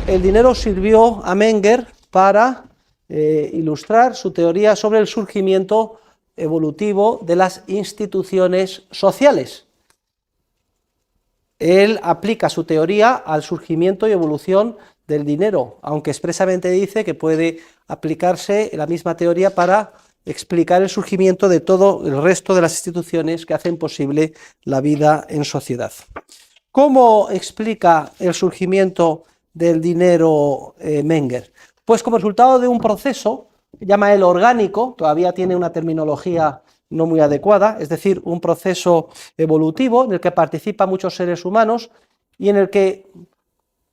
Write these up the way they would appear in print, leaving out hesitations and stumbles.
el dinero sirvió a Menger para ilustrar su teoría sobre el surgimiento evolutivo de las instituciones sociales. Él aplica su teoría al surgimiento y evolución del dinero, aunque expresamente dice que puede aplicarse la misma teoría para explicar el surgimiento de todo el resto de las instituciones que hacen posible la vida en sociedad. ¿Cómo explica el surgimiento del dinero Menger? Pues como resultado de un proceso que llama él orgánico, todavía tiene una terminología no muy adecuada, es decir, un proceso evolutivo en el que participan muchos seres humanos y en el que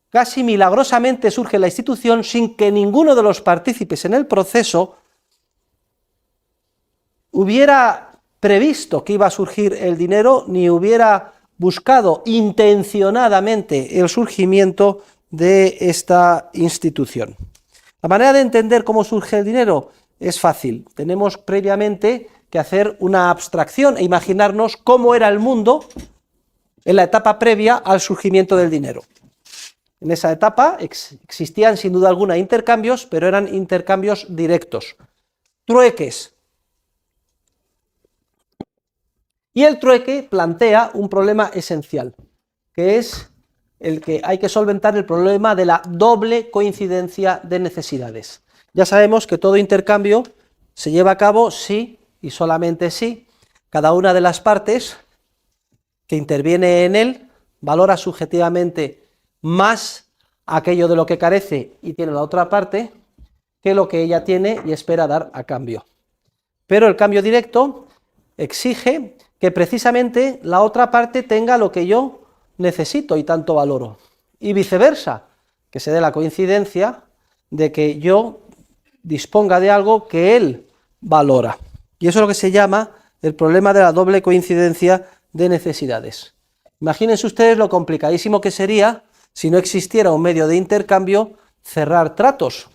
casi milagrosamente surge la institución sin que ninguno de los partícipes en el proceso hubiera previsto que iba a surgir el dinero ni hubiera buscado intencionadamente el surgimiento de esta institución. La manera de entender cómo surge el dinero es fácil. Tenemos previamente que hacer una abstracción e imaginarnos cómo era el mundo en la etapa previa al surgimiento del dinero. En esa etapa existían sin duda alguna intercambios, pero eran intercambios directos, trueques. Y el trueque plantea un problema esencial, que es el que hay que solventar el problema de la doble coincidencia de necesidades. Ya sabemos que todo intercambio se lleva a cabo si y solamente si cada una de las partes que interviene en él valora subjetivamente más aquello de lo que carece y tiene la otra parte que lo que ella tiene y espera dar a cambio. Pero el cambio directo exige que precisamente la otra parte tenga lo que yo necesito y tanto valoro, y viceversa, que se dé la coincidencia de que yo disponga de algo que él valora. Y eso es lo que se llama el problema de la doble coincidencia de necesidades. Imagínense ustedes lo complicadísimo que sería, si no existiera un medio de intercambio, cerrar tratos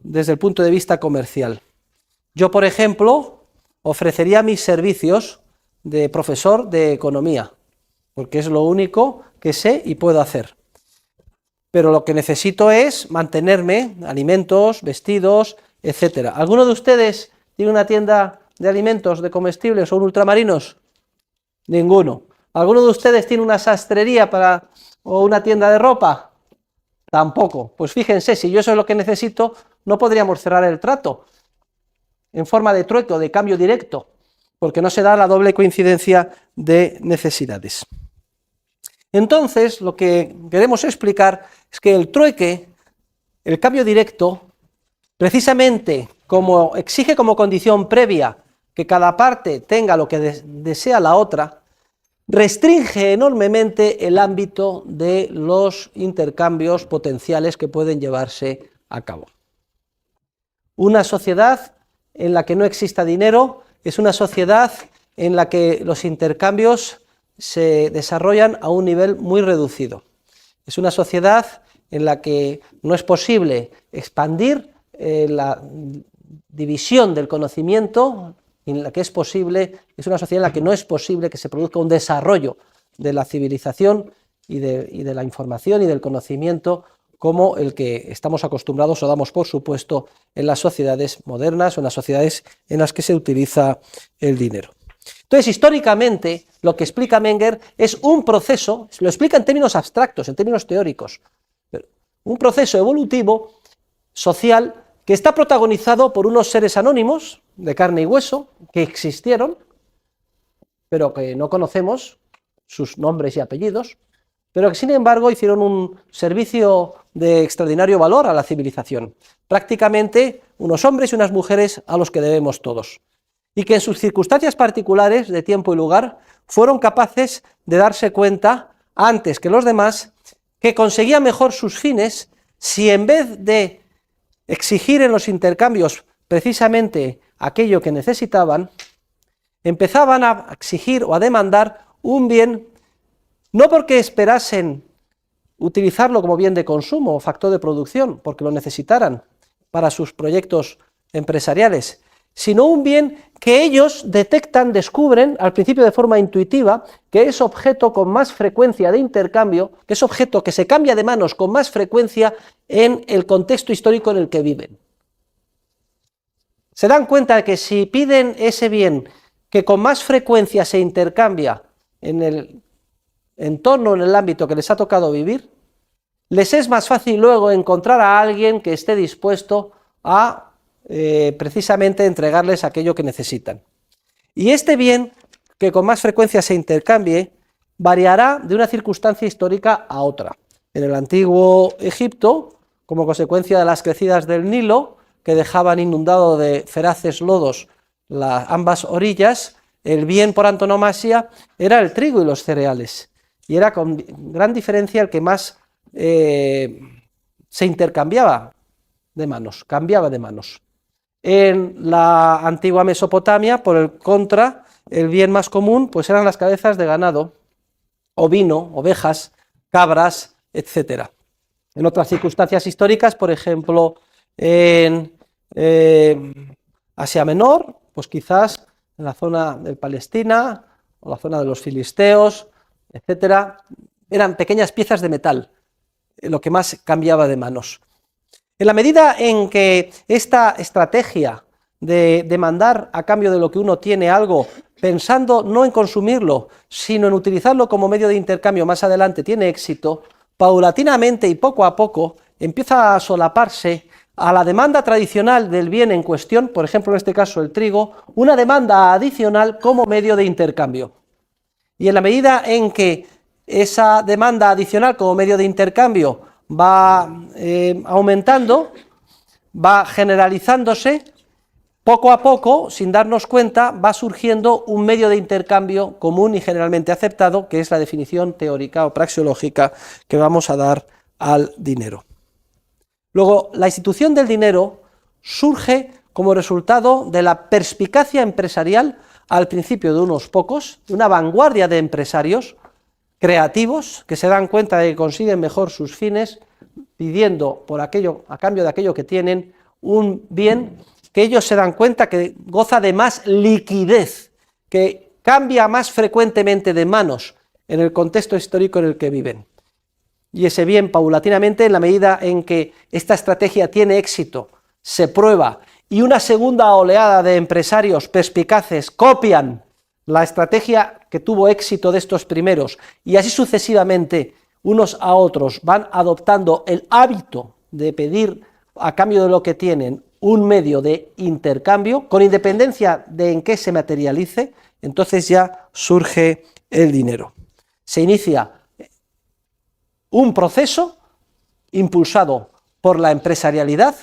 desde el punto de vista comercial. Yo, por ejemplo, ofrecería mis servicios de profesor de economía, porque es lo único que sé y puedo hacer. Pero lo que necesito es mantenerme, alimentos, vestidos, etc. ¿Alguno de ustedes tiene una tienda de alimentos, de comestibles o un ultramarinos? Ninguno. ¿Alguno de ustedes tiene una sastrería o una tienda de ropa? Tampoco. Pues fíjense, si yo eso es lo que necesito, no podríamos cerrar el trato en forma de trueque o de cambio directo, porque no se da la doble coincidencia de necesidades. Entonces, lo que queremos explicar es que el trueque, el cambio directo, precisamente como exige como condición previa que cada parte tenga lo que desea la otra, restringe enormemente el ámbito de los intercambios potenciales que pueden llevarse a cabo. Una sociedad en la que no exista dinero es una sociedad en la que los intercambios se desarrollan a un nivel muy reducido. Es una sociedad en la que no es posible expandir la división del conocimiento, en la que es una sociedad en la que no es posible que se produzca un desarrollo de la civilización y de la información y del conocimiento como el que estamos acostumbrados o damos por supuesto en las sociedades modernas o en las sociedades en las que se utiliza el dinero. Entonces, históricamente, lo que explica Menger es un proceso, lo explica en términos abstractos, en términos teóricos, un proceso evolutivo, social, que está protagonizado por unos seres anónimos, de carne y hueso, que existieron, pero que no conocemos sus nombres y apellidos, pero que sin embargo hicieron un servicio de extraordinario valor a la civilización. Prácticamente unos hombres y unas mujeres a los que debemos todos. Y que en sus circunstancias particulares de tiempo y lugar fueron capaces de darse cuenta, antes que los demás, que conseguían mejor sus fines si en vez de exigir en los intercambios precisamente aquello que necesitaban, empezaban a exigir o a demandar un bien, no porque esperasen utilizarlo como bien de consumo o factor de producción, porque lo necesitaran para sus proyectos empresariales, sino un bien que ellos detectan, descubren, al principio de forma intuitiva, que es objeto con más frecuencia de intercambio, que es objeto que se cambia de manos con más frecuencia en el contexto histórico en el que viven. Se dan cuenta de que si piden ese bien que con más frecuencia se intercambia en el entorno, en el ámbito que les ha tocado vivir, les es más fácil luego encontrar a alguien que esté dispuesto a precisamente entregarles aquello que necesitan. Y este bien, que con más frecuencia se intercambie, variará de una circunstancia histórica a otra. En el antiguo Egipto, como consecuencia de las crecidas del Nilo, que dejaban inundado de feraces lodos ambas orillas, el bien por antonomasia era el trigo y los cereales, y era con gran diferencia el que más se intercambiaba de manos, cambiaba de manos. En la antigua Mesopotamia, por el contra, el bien más común pues eran las cabezas de ganado, ovino, ovejas, cabras, etc. En otras circunstancias históricas, por ejemplo, en Asia Menor, pues quizás en la zona de Palestina o la zona de los filisteos, etc., eran pequeñas piezas de metal, lo que más cambiaba de manos. En la medida en que esta estrategia de demandar a cambio de lo que uno tiene algo, pensando no en consumirlo, sino en utilizarlo como medio de intercambio más adelante, tiene éxito, paulatinamente y poco a poco empieza a solaparse a la demanda tradicional del bien en cuestión, por ejemplo en este caso el trigo, una demanda adicional como medio de intercambio. Y en la medida en que esa demanda adicional como medio de intercambio va aumentando, va generalizándose, poco a poco, sin darnos cuenta, va surgiendo un medio de intercambio común y generalmente aceptado, que es la definición teórica o praxeológica que vamos a dar al dinero. Luego, la institución del dinero surge como resultado de la perspicacia empresarial al principio de unos pocos, de una vanguardia de empresarios creativos que se dan cuenta de que consiguen mejor sus fines pidiendo por aquello, a cambio de aquello que tienen, un bien que ellos se dan cuenta que goza de más liquidez, que cambia más frecuentemente de manos en el contexto histórico en el que viven. Y ese bien, paulatinamente, en la medida en que esta estrategia tiene éxito, se prueba, y una segunda oleada de empresarios perspicaces copian la estrategia que tuvo éxito de estos primeros, y así sucesivamente, unos a otros, van adoptando el hábito de pedir a cambio de lo que tienen un medio de intercambio, con independencia de en qué se materialice, entonces ya surge el dinero. Se inicia un proceso impulsado por la empresarialidad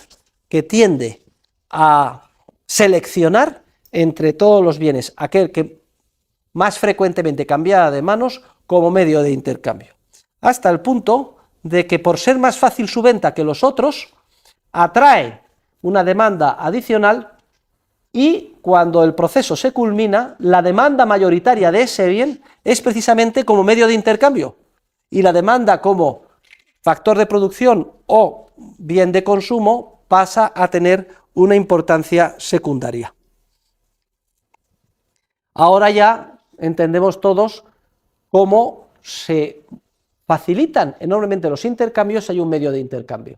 que tiende a seleccionar entre todos los bienes aquel que más frecuentemente cambiaba de manos como medio de intercambio, hasta el punto de que por ser más fácil su venta que los otros, atrae una demanda adicional y cuando el proceso se culmina, la demanda mayoritaria de ese bien es precisamente como medio de intercambio y la demanda como factor de producción o bien de consumo pasa a tener una importancia secundaria. Ahora ya entendemos todos cómo se facilitan enormemente los intercambios, hay un medio de intercambio.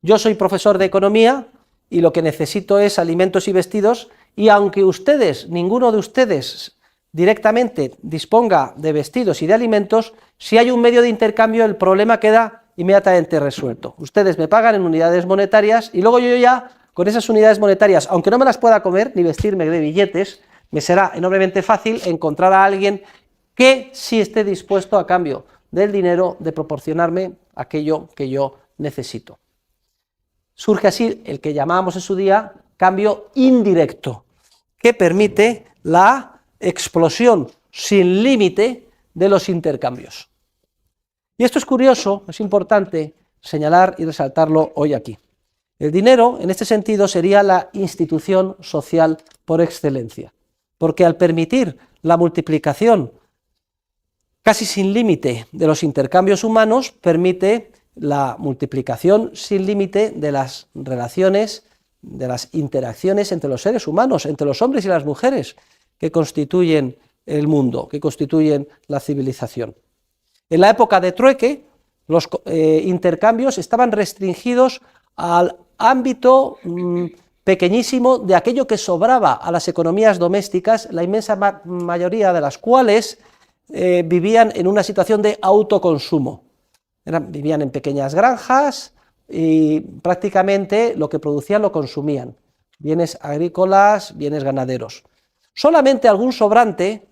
Yo soy profesor de economía y lo que necesito es alimentos y vestidos, y aunque ustedes, ninguno de ustedes directamente disponga de vestidos y de alimentos, si hay un medio de intercambio el problema queda inmediatamente resuelto. Ustedes me pagan en unidades monetarias y luego yo ya con esas unidades monetarias, aunque no me las pueda comer ni vestirme de billetes, me será enormemente fácil encontrar a alguien que sí esté dispuesto a cambio del dinero de proporcionarme aquello que yo necesito. Surge así el que llamábamos en su día cambio indirecto, que permite la explosión sin límite de los intercambios. Y esto es curioso, es importante señalar y resaltarlo hoy aquí. El dinero, en este sentido, sería la institución social por excelencia, porque al permitir la multiplicación casi sin límite de los intercambios humanos, permite la multiplicación sin límite de las relaciones de las interacciones entre los seres humanos, entre los hombres y las mujeres, que constituyen el mundo, que constituyen la civilización. En la época de trueque, los intercambios estaban restringidos al ámbito pequeñísimo de aquello que sobraba a las economías domésticas, la inmensa mayoría de las cuales vivían en una situación de autoconsumo. Vivían en pequeñas granjas y prácticamente lo que producían lo consumían, bienes agrícolas, bienes ganaderos. Solamente algún sobrante,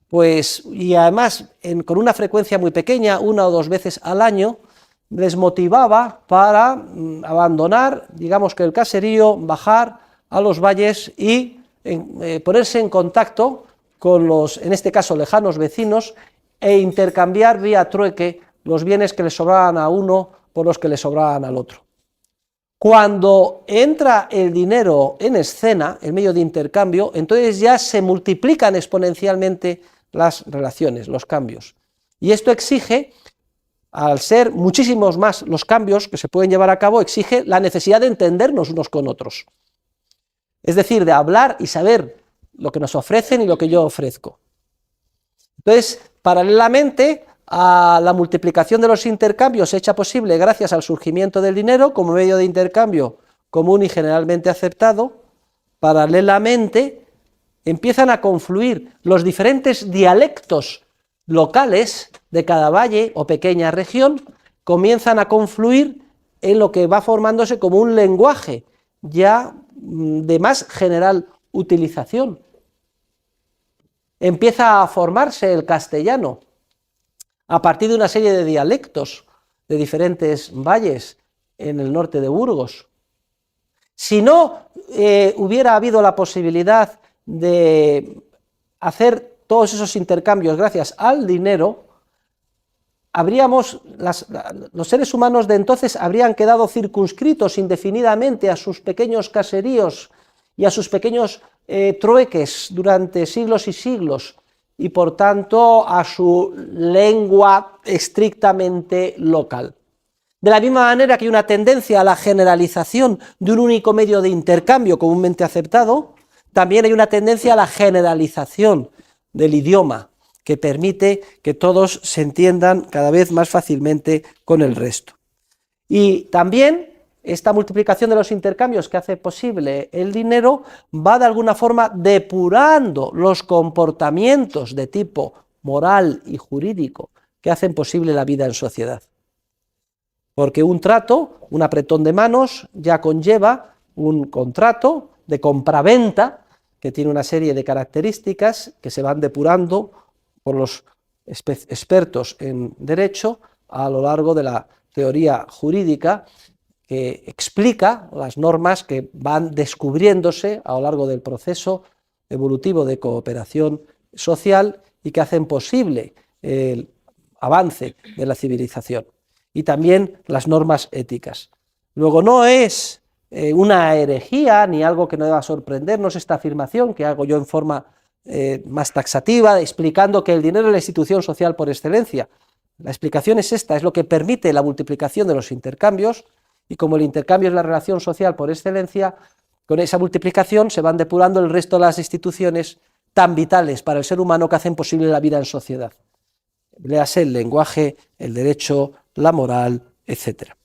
pues, y además con una frecuencia muy pequeña, 1 o 2 veces al año, les motivaba para abandonar, digamos que el caserío, bajar a los valles y ponerse en contacto con los, en este caso, lejanos vecinos e intercambiar vía trueque los bienes que le sobraban a uno por los que le sobraban al otro. Cuando entra el dinero en escena, el medio de intercambio, entonces ya se multiplican exponencialmente las relaciones, los cambios. Y esto exige, al ser muchísimos más los cambios que se pueden llevar a cabo, exige la necesidad de entendernos unos con otros. Es decir, de hablar y saber lo que nos ofrecen y lo que yo ofrezco. Entonces, paralelamente a la multiplicación de los intercambios hecha posible gracias al surgimiento del dinero como medio de intercambio común y generalmente aceptado, paralelamente empiezan a confluir los diferentes dialectos locales de cada valle o pequeña región, comienzan a confluir en lo que va formándose como un lenguaje ya de más general utilización. Empieza a formarse el castellano a partir de una serie de dialectos de diferentes valles en el norte de Burgos. Si no hubiera habido la posibilidad de hacer todos esos intercambios gracias al dinero, los seres humanos de entonces habrían quedado circunscritos indefinidamente a sus pequeños caseríos y a sus pequeños trueques durante siglos y siglos, y por tanto a su lengua estrictamente local. De la misma manera que hay una tendencia a la generalización de un único medio de intercambio comúnmente aceptado, también hay una tendencia a la generalización del idioma, que permite que todos se entiendan cada vez más fácilmente con el resto. Y también esta multiplicación de los intercambios que hace posible el dinero va de alguna forma depurando los comportamientos de tipo moral y jurídico que hacen posible la vida en sociedad. Porque un trato, un apretón de manos, ya conlleva un contrato de compraventa que tiene una serie de características que se van depurando por los expertos en derecho a lo largo de la teoría jurídica, que explica las normas que van descubriéndose a lo largo del proceso evolutivo de cooperación social y que hacen posible el avance de la civilización, y también las normas éticas. Luego, no es una herejía ni algo que no deba sorprendernos esta afirmación que hago yo en forma más taxativa, explicando que el dinero es la institución social por excelencia. La explicación es esta, es lo que permite la multiplicación de los intercambios, y como el intercambio es la relación social por excelencia, con esa multiplicación se van depurando el resto de las instituciones tan vitales para el ser humano que hacen posible la vida en sociedad. Léase el lenguaje, el derecho, la moral, etc.